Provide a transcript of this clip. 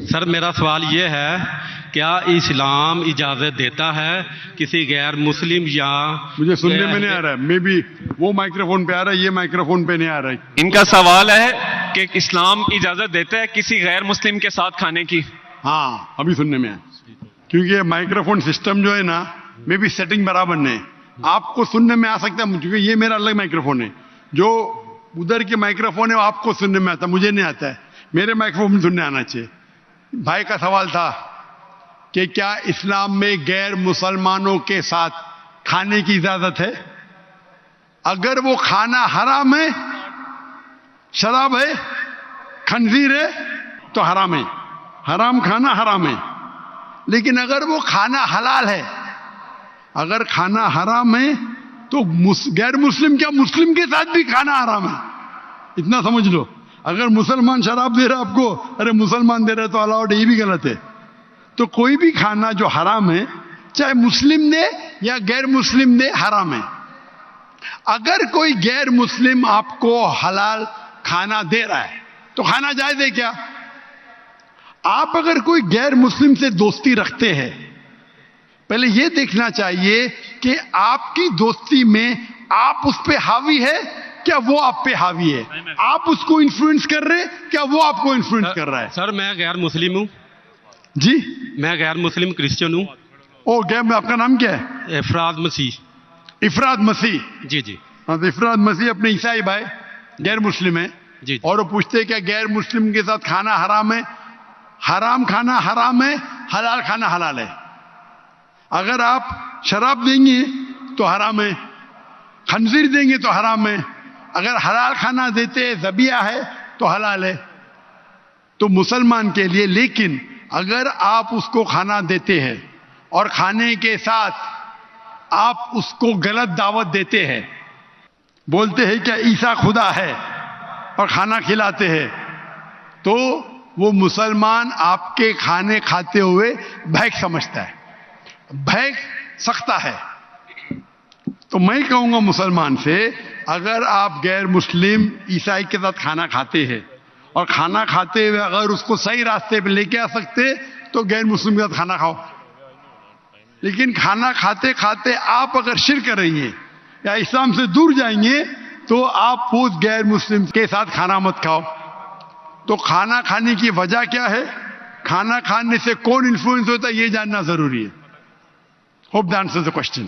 سر میرا سوال یہ ہے، کیا اسلام اجازت دیتا ہے کسی غیر مسلم یا مجھے سننے میں نہیں آ رہا ہے، میں بھی وہ مائکروفون پہ آ رہا ہے، یہ مائکروفون پہ نہیں آ رہا ہے. ان کا سوال ہے کہ اسلام اجازت دیتا ہے کسی غیر مسلم کے ساتھ کھانے کی؟ ہاں ابھی سننے میں آیا، کیونکہ مائکروفون سسٹم جو ہے نا، میں بھی سیٹنگ برابر نہیں. آپ کو سننے میں آ سکتا ہے کیونکہ یہ میرا الگ مائکروفون ہے، جو ادھر کے مائکروفون ہے وہ آپ کو سننے میں آتا ہے، مجھے نہیں آتا ہے. میرے مائکروفون میں سننے آنا چاہیے. بھائی کا سوال تھا کہ کیا اسلام میں غیر مسلمانوں کے ساتھ کھانے کی اجازت ہے؟ اگر وہ کھانا حرام ہے، شراب ہے، خنزیر ہے تو حرام ہے، حرام کھانا حرام ہے. لیکن اگر وہ کھانا حلال ہے، اگر کھانا حرام ہے تو غیر مسلم کیا مسلم کے ساتھ بھی کھانا حرام ہے. اتنا سمجھ لو. اگر مسلمان شراب دے رہا آپ کو، ارے مسلمان دے رہے تو الاؤڈ ہے، یہ بھی غلط ہے. تو کوئی بھی کھانا جو حرام ہے، چاہے مسلم دے یا غیر مسلم دے، حرام ہے. اگر کوئی غیر مسلم آپ کو حلال کھانا دے رہا ہے تو کھانا جائز ہے کیا؟ آپ اگر کوئی غیر مسلم سے دوستی رکھتے ہیں، پہلے یہ دیکھنا چاہیے کہ آپ کی دوستی میں آپ اس پہ حاوی ہے کیا وہ آپ پہ حاوی ہے. آپ اس کو انفلوئنس کر رہے کیا وہ آپ کو انفلوئنس کر رہا ہے. سر میں غیر مسلم ہوں. جی میں غیر مسلم کرسچن ہوں. او غیر میں، آپ کا نام کیا ہے؟ افراد مسیح. افراد مسیح. جی جی ہاں تو افراد مسیح اپنے عیسائی بھائی غیر مسلم ہے، جی. اور وہ پوچھتے ہیں کیا غیر مسلم کے ساتھ کھانا حرام ہے؟ حرام کھانا حرام ہے، حلال کھانا حلال ہے. اگر آپ شراب دیں گے تو حرام ہے، خنزیر دیں گے تو حرام ہے. اگر حلال کھانا دیتے ذبیحہ ہے تو حلال ہے. تو مسلمان کے لیے، لیکن اگر آپ اس کو کھانا دیتے ہیں اور کھانے کے ساتھ آپ اس کو غلط دعوت دیتے ہیں، بولتے ہیں کہ عیسیٰ خدا ہے اور کھانا کھلاتے ہیں، تو وہ مسلمان آپ کے کھانے کھاتے ہوئے بھیک سمجھتا ہے، بھیک سکتا ہے. تو میں کہوں گا مسلمان سے، اگر آپ غیر مسلم عیسائی کے ساتھ کھانا کھاتے ہیں اور کھانا کھاتے ہوئے اگر اس کو صحیح راستے پہ لے کے آ سکتے تو غیر مسلم کے ساتھ کھانا کھاؤ. لیکن کھانا کھاتے کھاتے آپ اگر شرک کریں گے یا اسلام سے دور جائیں گے تو آپ اس غیر مسلم کے ساتھ کھانا مت کھاؤ. تو کھانا کھانے کی وجہ کیا ہے، کھانا کھانے سے کون انفلوئنس ہوتا ہے، یہ جاننا ضروری ہے. Hope that answers the question.